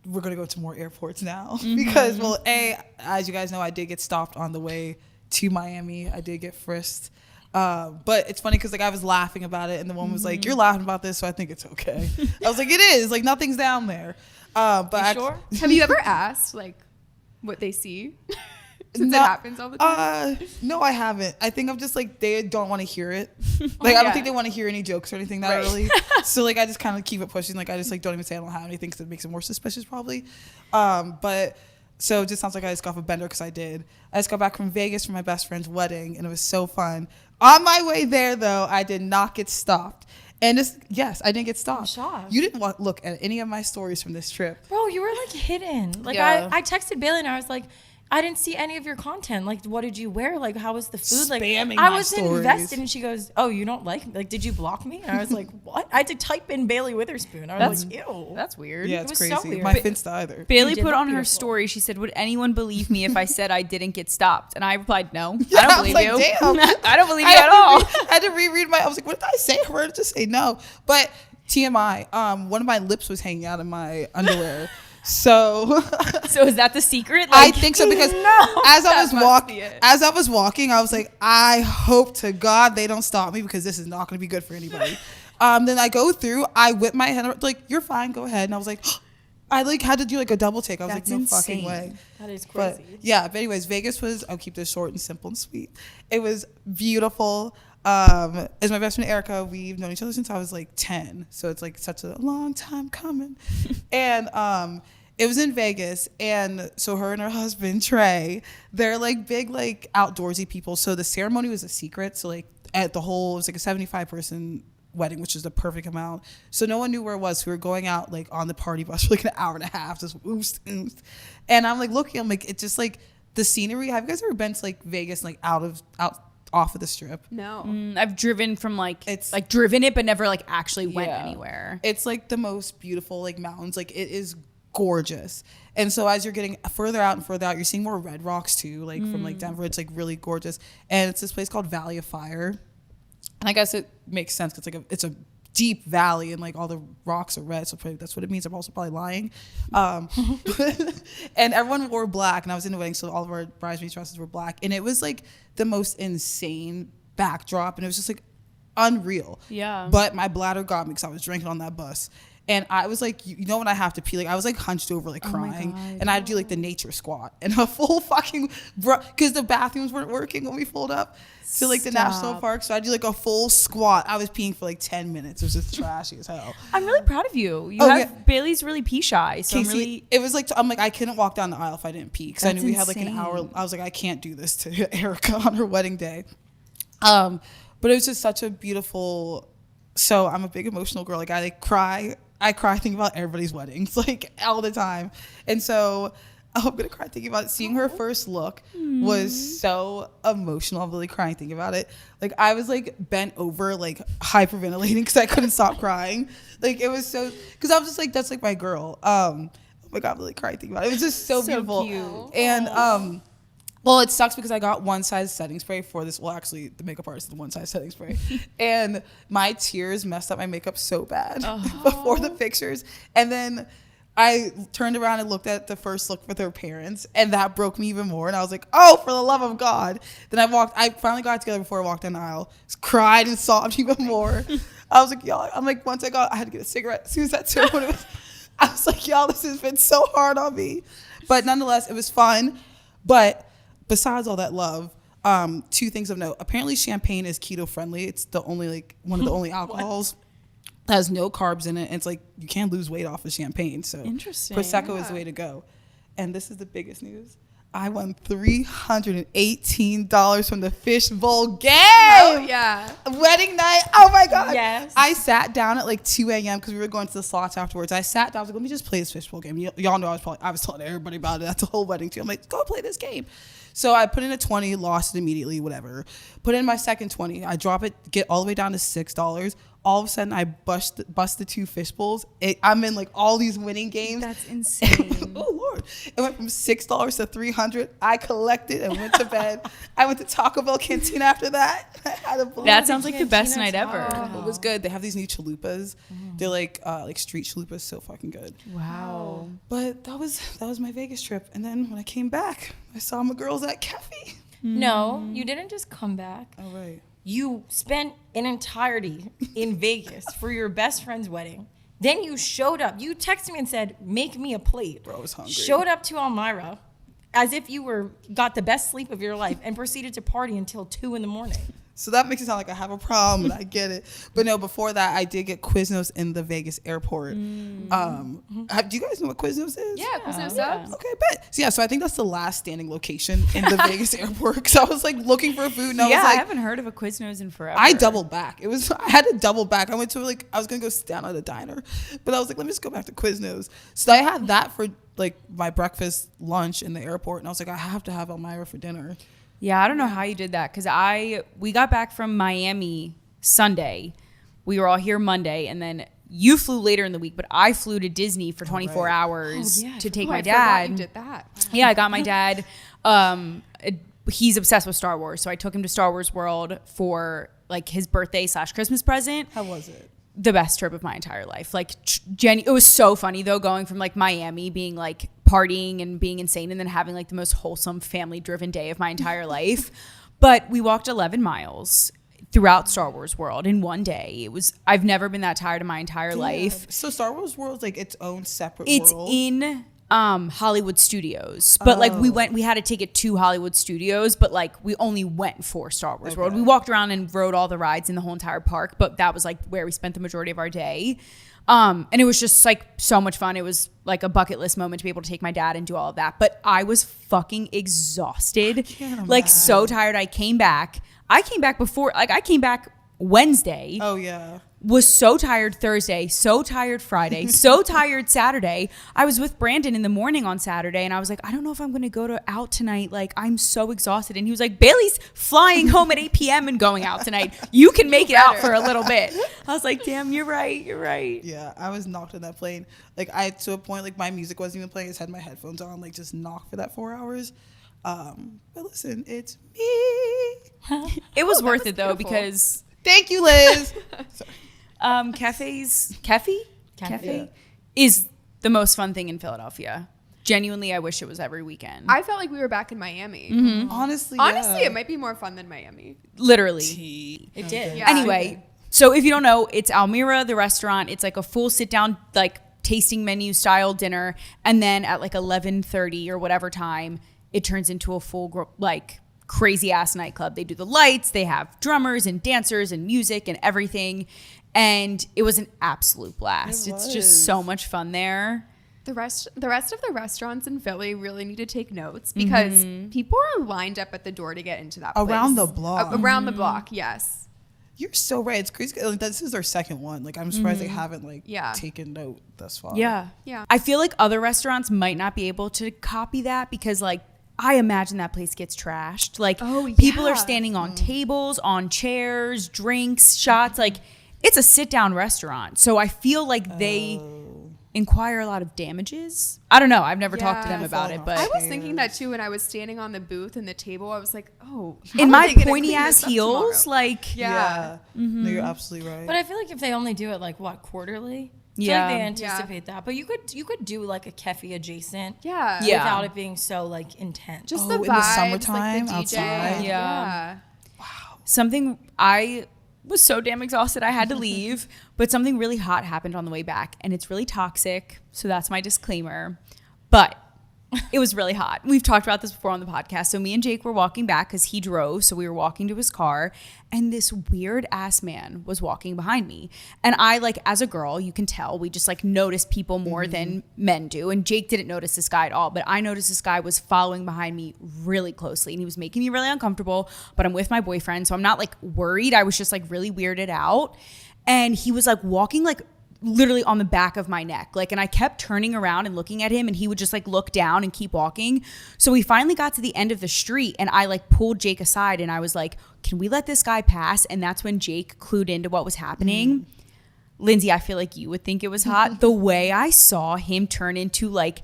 We're going to go to more airports now because, well, as you guys know, I did get stopped on the way to Miami. I did get frisked. But it's funny because like I was laughing about it and the woman was like, "You're laughing about this, so I think it's okay." I was like, "It is. Like nothing's down there." But Sure? Have you ever asked like what they see? Since it happens all the time. No, I haven't. I think I'm just like they don't want to hear it. Like I don't think they want to hear any jokes or anything that early. So like I just kind of keep it pushing. Like I just like don't even say I don't have anything because it makes it more suspicious probably. But so it just sounds like I just got off a bender because I did. I just got back from Vegas for my best friend's wedding and it was so fun. On my way there though, I did not get stopped. And yes, I didn't get stopped. I'm shocked. You didn't look at any of my stories from this trip. Bro, you were like hidden. Like Yeah. I texted Bailey and I was like, I didn't see any of your content. Like, what did you wear? Like, how was the food? Like, Spamming I my was stories. invested. And she goes, "Oh, you don't like, did you block me?" And I was like, "What?" I had to type in Bailey Witherspoon. I was like, "Ew." That's weird. Yeah, It it's was so crazy. weird. My Finsta either. Bailey You did put look on her beautiful. story, she said, "Would anyone believe me if I said I didn't get stopped?" And I replied, "No, Yeah, I don't I was believe like, you. damn. I don't believe I you had at to all." I had to reread I was like, what did I say? I heard it just say no. But TMI, one of my lips was hanging out of my underwear. So So is that the secret? I think so because as I was be it. walking, I was like, I hope to God they don't stop me because this is not going to be good for anybody. Then I go through, I whip my head up, like, "You're fine, go ahead." And I was like, I like had to do like a double take. I was That's like, no fucking insane. way. That is But crazy. yeah, but anyways, Vegas was, I'll keep this short and simple and sweet. It was beautiful. As my best friend Erica, we've known each other since I was like 10. So it's like such a long time coming. And it was in Vegas. And so her and her husband, Trey, they're like big, like outdoorsy people. So the ceremony was a secret. So like it was like a 75-person wedding, which is the perfect amount. So no one knew where it was. We were going out like on the party bus for like an hour and a half, just oost. And I'm like looking, I'm like, it's just like the scenery. Have you guys ever been to like Vegas, like off of the strip? No. I've driven from It's- like driven it, but never like actually went Yeah. anywhere. It's like the most beautiful like mountains. Like it is gorgeous. And so as you're getting further out and further out, you're seeing more red rocks too, like from like Denver. It's like really gorgeous. And it's this place called Valley of Fire. And I guess it makes sense because it's a deep valley and like all the rocks are red, so probably that's what it means. I'm also probably lying. And everyone wore black, and I was in the wedding, so all of our bridesmaids dresses were black, and it was like the most insane backdrop, and it was just like unreal. Yeah. But my bladder got me because I was drinking on that bus. And I was like, you know when I have to pee? Like I was like hunched over, like crying, and I had to do like the nature squat and a full fucking because the bathrooms weren't working when we pulled up to like the national park. So I do like a full squat. I was peeing for like 10 minutes. It was just trashy as hell. I'm really proud of you. Yeah. Bailey's really pee shy, so Casey, I'm really. it was like I'm like I couldn't walk down the aisle if I didn't pee because I knew That's we had like an hour. insane. I was like I can't do this to Erica on her wedding day. But it was just such a beautiful. So I'm a big emotional girl. Like I cry thinking about everybody's weddings, like all the time. And so I'm gonna cry thinking about it. Seeing her first look was so emotional. I'm really crying thinking about it. Like I was like bent over, like hyperventilating because I couldn't stop crying. Like it was so, because I was just like, that's like my girl. Oh my God, I'm really crying thinking about it. It was just so beautiful. Cute. And well, it sucks because I got one size setting spray for this. Well, actually, the makeup artist did one size setting spray. And my tears messed up my makeup so bad before the pictures. And then I turned around and looked at the first look with her parents, and that broke me even more. And I was like, oh, for the love of God. Then I finally got it together before I walked down the aisle, just cried and sobbed even more. I was like, y'all, once I had to get a cigarette as soon as that ceremony was, I was like, y'all, this has been so hard on me. But nonetheless, it was fun. But besides all that love, two things of note. Apparently champagne is keto friendly. It's the only one of the only alcohols that has no carbs in it. And it's like you can't lose weight off of champagne. So interesting. Prosecco is the way to go. And this is the biggest news. I won $318 from the fishbowl game. Oh, yeah. Wedding night. Oh my God. Yes. I sat down at like 2 a.m. because we were going to the slots afterwards. I sat down. I was like, let me just play this fishbowl game. Y'all know I was telling everybody about it at the whole wedding too. I'm like, go play this game. So I put in a 20, lost it immediately, whatever. Put in my second 20. I drop it, get all the way down to $6. All of a sudden, I busted 2 fish bowls. I'm in like all these winning games. That's insane. Oh Lord! It went from $6 to $300. I collected and went to bed. I went to Taco Bell canteen after that. I had a blast. That sounds like the best night ever. It was good. They have these new chalupas. They're like street chalupas, so fucking good. Wow. But that was my Vegas trip. And then when I came back, I saw my girls at Cafe. No, you didn't just come back. All right. You spent an entirety in Vegas for your best friend's wedding. Then you showed up. You texted me and said, make me a plate. Bro, I was hungry. Showed up to Elmira as if you got the best sleep of your life and proceeded to party until 2 a.m. So that makes it sound like I have a problem, and I get it. But no, before that, I did get Quiznos in the Vegas airport. Do you guys know what Quiznos is? Yeah, Quiznos subs. Okay, bet. So I think that's the last standing location in the Vegas airport. Because I was like looking for food, and I was I like, haven't heard of a Quiznos in forever. I doubled back. I had to double back. I went to I was gonna go sit down at a diner, but I was like, let me just go back to Quiznos. So I had that for like my breakfast, lunch in the airport, and I was like, I have to have Elmira for dinner. Yeah, I don't know how you did that because we got back from Miami Sunday. We were all here Monday, and then you flew later in the week, but I flew to Disney for 24 hours to take my I dad. forgot you did that. Yeah, I got my dad. He's obsessed with Star Wars, so I took him to Star Wars World for like his birthday / Christmas present. How was it? The best trip of my entire life. Like Jenny, it was so funny though, going from like Miami being like partying and being insane and then having like the most wholesome family driven day of my entire life. But we walked 11 miles throughout Star Wars World in one day. I've never been that tired in my entire life. So Star Wars World's like its own separate It's world. in Hollywood Studios, but like we had a ticket to Hollywood Studios, but like we only went for Star Wars World. We walked around and rode all the rides in the whole entire park, but that was like where we spent the majority of our day. And it was just like so much fun. It was like a bucket list moment to be able to take my dad and do all of that. But I was fucking exhausted, like so tired. I came back Wednesday. Oh yeah. Was so tired Thursday, so tired Friday, so tired Saturday. I was with Brandon in the morning on Saturday, and I was like, I don't know if I'm going to go out tonight. Like, I'm so exhausted. And he was like, Bailey's flying home at 8 p.m. and going out tonight. You can make it out for a little bit. I was like, damn, you're right. Yeah, I was knocked on that plane. Like, to a point, like, my music wasn't even playing. I just had my headphones on, like, just knocked for that 4 hours. But listen, it's me. It was worth it, though, because... Thank you, Liz. Cafe Yeah. is the most fun thing in Philadelphia. Genuinely, I wish it was every weekend. I felt like we were back in Miami. Honestly, it might be more fun than Miami. Literally. It did. Yeah. Anyway, so if you don't know, it's Elmira, the restaurant. It's like a full sit down, like tasting menu style dinner. And then at like 11:30 or whatever time, it turns into a full like crazy ass nightclub. They do the lights, they have drummers and dancers and music and everything. And it was an absolute blast. It's just so much fun there. The rest of the restaurants in Philly really need to take notes because people are lined up at the door to get into that place. Around the block. Around the block, yes. You're so right. It's crazy. Like, this is their second one. Like, I'm surprised they haven't Yeah. taken note thus far. Yeah. Yeah. I feel like other restaurants might not be able to copy that because like I imagine that place gets trashed. Like people are standing on tables, on chairs, drinks, shots. Like it's a sit down restaurant. So I feel like they inquire a lot of damages. I don't know. I've never talked to them about it, but I was thinking that too when I was standing on the booth and the table. I was like, oh, in my pointy ass heels, like Yeah. No, you're absolutely right. But I feel like if they only do it like what, quarterly? I feel Yeah. like they anticipate that. But you could do like a kefi adjacent. Yeah. Yeah. Without it being so like intense. Just Oh, the in vibes, the summertime, like the DJ. outside? Yeah. something I was so damn exhausted I had to leave, but something really hot happened on the way back and it's really toxic. So that's my disclaimer. But it was really hot. We've talked about this before on the podcast. So me and Jake were walking back because he drove. So we were walking to his car and this weird ass man was walking behind me. And I like, as a girl, you can tell, we just like notice people more than men do. And Jake didn't notice this guy at all, but I noticed this guy was following behind me really closely and he was making me really uncomfortable, but I'm with my boyfriend. So I'm not like worried. I was just like really weirded out. And he was like walking like literally on the back of my neck. Like, and I kept turning around and looking at him and he would just like look down and keep walking. So we finally got to the end of the street and I like pulled Jake aside and I was like, can we let this guy pass? And that's when Jake clued into what was happening. Lindsay, I feel like you would think it was hot. The way I saw him turn into like,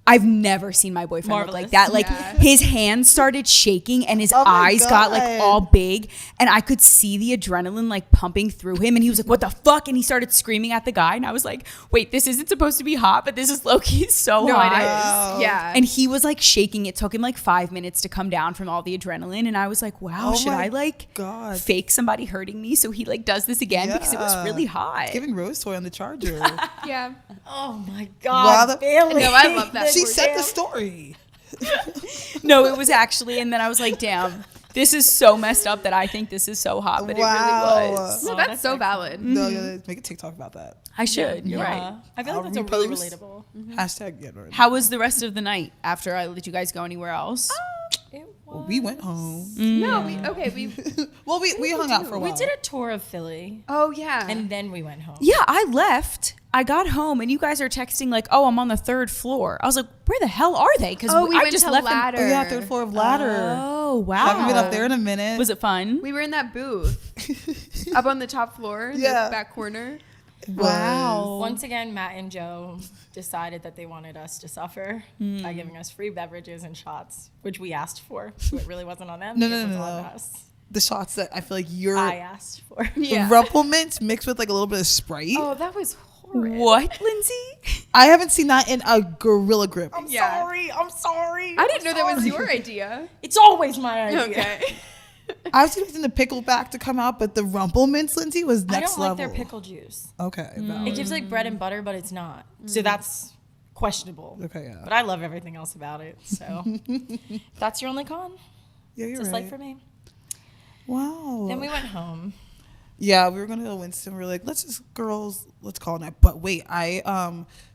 I've never seen my boyfriend look like that. Like his hands started shaking and his eyes got like all big and I could see the adrenaline like pumping through him and he was like, what the fuck? And he started screaming at the guy and I was like, wait, this isn't supposed to be hot, but this is low-key so hot. Yeah. And he was like shaking. It took him like 5 minutes to come down from all the adrenaline. And I was like, wow, should I like fake somebody hurting me so he like does this again? Because it was really hot. Giving Rose toy on the charger. Yeah. Oh my God, Bailey. No, I love that. She set the story. No, it was actually, and then I was like, damn, this is so messed up that I think this is so hot, but it really was. No, that's so valid. No, yeah, make a TikTok about that. I should. You're right. I feel like I'll that's a really repost. relatable. Hashtag get ready. How was the rest of the night after I let you guys go anywhere else? Well, we went home. No, we Well, we hung out for a while. We did a tour of Philly. Oh yeah. And then we went home. Yeah, I left. I got home and you guys are texting like, oh, I'm on the 3rd floor. I was like, where the hell are they? Because we I went just to left Ladder. Oh, yeah, 3rd floor of Ladder. Oh, wow. Haven't been up there in a minute. Was it fun? We were in that booth up on the top floor, in the back corner. Wow. Once again, Matt and Joe decided that they wanted us to suffer by giving us free beverages and shots, which we asked for. So it really wasn't on them. No, it no, was no, on no. us. The shots that I feel like I asked for. Yeah. Rumplemint mixed with like a little bit of Sprite. Oh, that was horrid. What, Lindsay? I haven't seen that in a Gorilla Grip. I'm sorry. I didn't know that was your idea. It's always my idea. Okay. I was expecting the pickleback to come out, but the Rumplemints, Lindsay, was I next don't like level. their pickle juice. Okay. It gives like bread and butter, but it's not. So that's questionable. Okay, yeah. But I love everything else about it. So that's your only con. Yeah, you're It's right. like for me. Wow. Then we went home. Yeah, we were gonna go to Winston. We were like, let's call it night. But wait,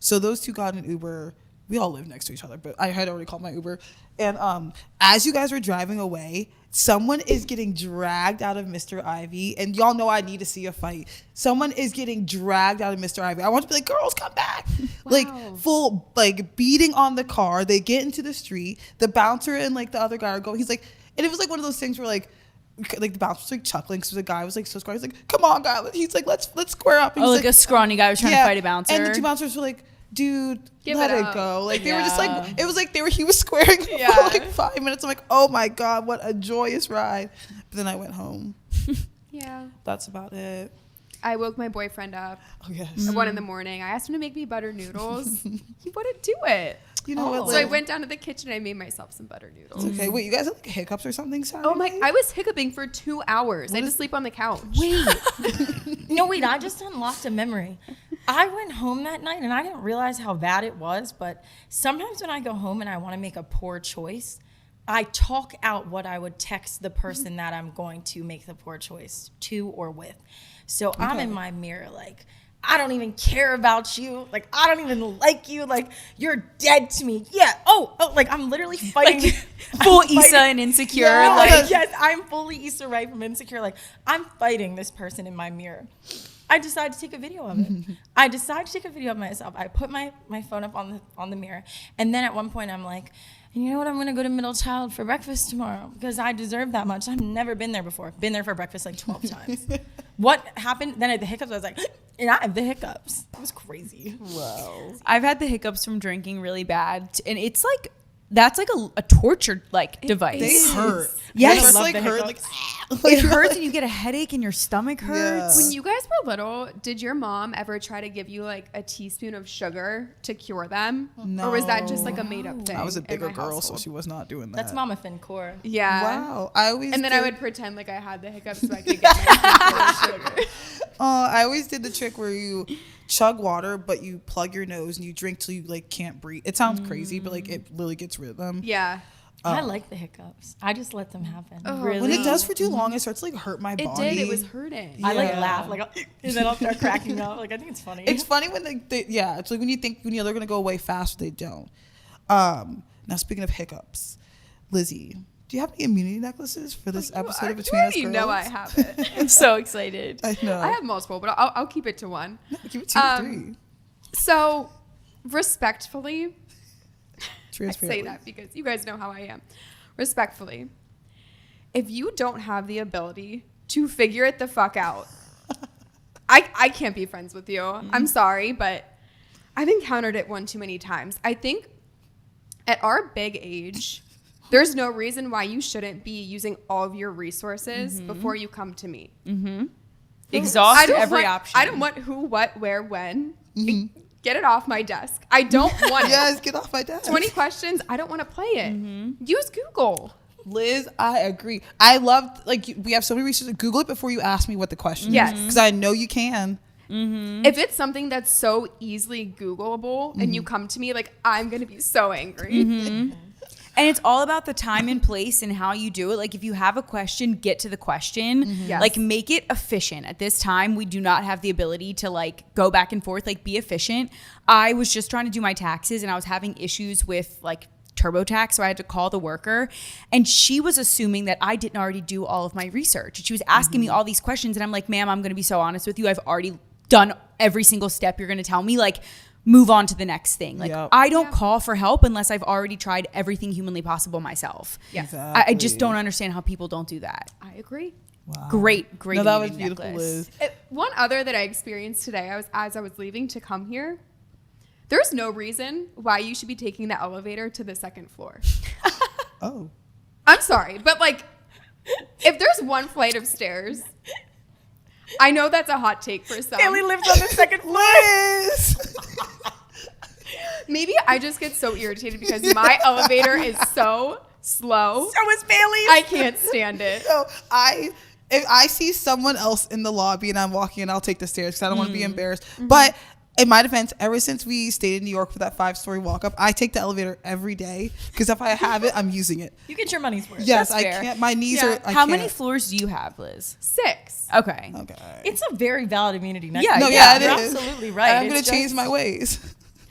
so those two got an Uber. We all live next to each other, but I had already called my Uber. And as you guys were driving away, someone is getting dragged out of Mr. Ivy. And y'all know I need to see a fight. Someone is getting dragged out of Mr. Ivy. I want to be like, girls, come back. Like full, like beating on the car. They get into the street. The bouncer and like the other guy are going. He's like, and it was like one of those things where like the bouncer was like chuckling because the guy was like so square. He's like, come on, guy. He's like, let's square up. And Oh, he's like a scrawny guy was trying to fight a bouncer. And the two bouncers were like, dude, let it go. Like they were just like, it was like he was squaring for like 5 minutes. I'm like, oh my God, what a joyous ride. But then I went home. Yeah. That's about it. I woke my boyfriend up Oh yes. at 1 a.m. I asked him to make me butter noodles. He wouldn't do it. You know what? So I went down to the kitchen and I made myself some butter noodles. Okay, wait, you guys have like hiccups or something? Saturday? Oh my! I was hiccuping for 2 hours. I had to sleep on the couch. Wait. No, wait. I just unlocked a memory. I went home that night and I didn't realize how bad it was. But sometimes when I go home and I want to make a poor choice, I talk out what I would text the person that I'm going to make the poor choice to or with. So I'm in my mirror like, I don't even care about you. Like, I don't even like you. Like, you're dead to me. Yeah. Oh, like, I'm literally fighting. Like, full Issa and Insecure. Yeah, Like, yes, I'm fully Issa Rae from Insecure. Like, I'm fighting this person in my mirror. I decided to take a video of it. I decided to take a video of myself. I put my phone up on the mirror. And then at one point, I'm like, you know what? I'm going to go to Middle Child for breakfast tomorrow because I deserve that much. I've never been there before. Been there for breakfast like 12 times. What happened? Then at the hiccups, I was like, and I have the hiccups. It was crazy. Wow. I've had the hiccups from drinking really bad. And it's like, that's like a torture like device. They hurt. Yes. It's I love like the hurt. Like, hiccups. It hurts and you get a headache and your stomach hurts. When you guys were little, did your mom ever try to give you like a teaspoon of sugar to cure them? No. Or was that just like a made up thing? I was a in bigger my girl, so household? she was not doing that. That's Mama Finn core. Yeah. Wow. I always And then did, I would pretend like I had the hiccups so I could get my teaspoon of sugar. I always did the trick where you chug water, but you plug your nose and you drink till you like can't breathe. It sounds crazy, but like it really gets rid of them. Yeah. I like the hiccups. I just let them happen. Really? When it does for too long, it starts to like hurt my It body. did. It was hurting. I like Yeah. laugh, like, and then I'll start cracking up. Like, I think it's funny. It's funny when yeah, it's like when you think they're gonna go away fast, they don't. Now speaking of hiccups, Lizzie, do you have any immunity necklaces for this episode of Between Us You Girls? know I have it. I'm so excited. I know. I have multiple, but I'll keep it to one. No, give it 2 or 3. So, respectfully, I say Transparently. that because you guys know how I am. Respectfully, if you don't have the ability to figure it the fuck out, I can't be friends with you. I'm sorry, but I've encountered it one too many times. I think at our big age, there's no reason why you shouldn't be using all of your resources before you come to me. Exhaust every want, option. I don't want who, what, where, when. Get it off my desk. I don't want it. Yes, get off my desk. 20 questions. I don't want to play it. Use Google. Liz, I agree. I love we have so many resources. Google it before you ask me what the question Yes. is, because I know you can. If it's something that's so easily Googleable and you come to me, like, I'm going to be so angry. And it's all about the time and place and how you do it. Like, if you have a question, get to the question. Yes. Like, make it efficient. At this time, we do not have the ability to, like, go back and forth. Like, be efficient. I was just trying to do my taxes, and I was having issues with, like, TurboTax, so I had to call the worker. And she was assuming that I didn't already do all of my research. And she was asking me all these questions, and I'm like, ma'am, I'm going to be so honest with you. I've already done every single step you're going to tell me. Like, move on to the next thing. Like, Yep. I don't call for help unless I've already tried everything humanly possible myself. Yes. Exactly. I just don't understand how people don't do that. I agree. Wow. Great No, that was immunity beautiful, necklace. Liz. One other that I experienced today, as I was leaving to come here, there's no reason why you should be taking the elevator to the second floor. Oh. I'm sorry, but like, if there's one flight of stairs, I know that's a hot take for some. Bailey lives on the second floor. Liz! Maybe I just get so irritated because my elevator is so slow. So is Bailey's. I can't stand it. So if I see someone else in the lobby and I'm walking in, I'll take the stairs because I don't want to be embarrassed. But in my defense, ever since we stayed in New York for that 5-story walk up, I take the elevator every day because if I have it, I'm using it. You get your money's worth. Yes, That's I fair. can't. My knees Yeah. are. I How can't. many floors do you have, Liz? 6. Okay. Okay. It's a very valid immunity necklace. Yeah, No, yeah, it you're is. absolutely right. I'm gonna It's change just- my ways.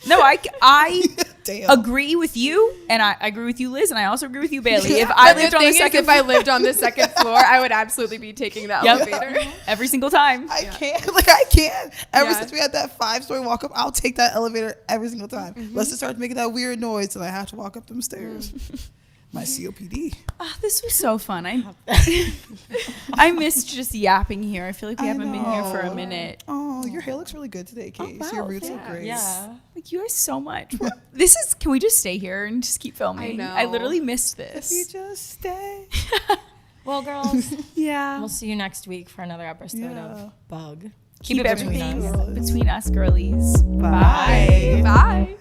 No, I Damn. agree with you, and I agree with you, Liz, and I also agree with you, Bailey. If But I the lived on the thing is, second if I lived on the second floor, I would absolutely be taking the elevator. every single time. I can't. I can't. Ever Yeah. since we had that 5-story walk up, I'll take that elevator every single time. Unless it starts making that weird noise and I have to walk up them stairs. My COPD. Oh, this was so fun. I missed just yapping here. I feel like we I haven't been here for a know. minute. Oh, your hair looks really good today, Case. wow, Your roots look thanks. great. Yeah. Thank you guys so much. Can we just stay here and just keep filming? I know. literally missed You this. just stay. Well, girls, Yeah. we'll see you next week for another episode Yeah. of Bug. Keep it between everything us. between us girlies. Bye. Bye.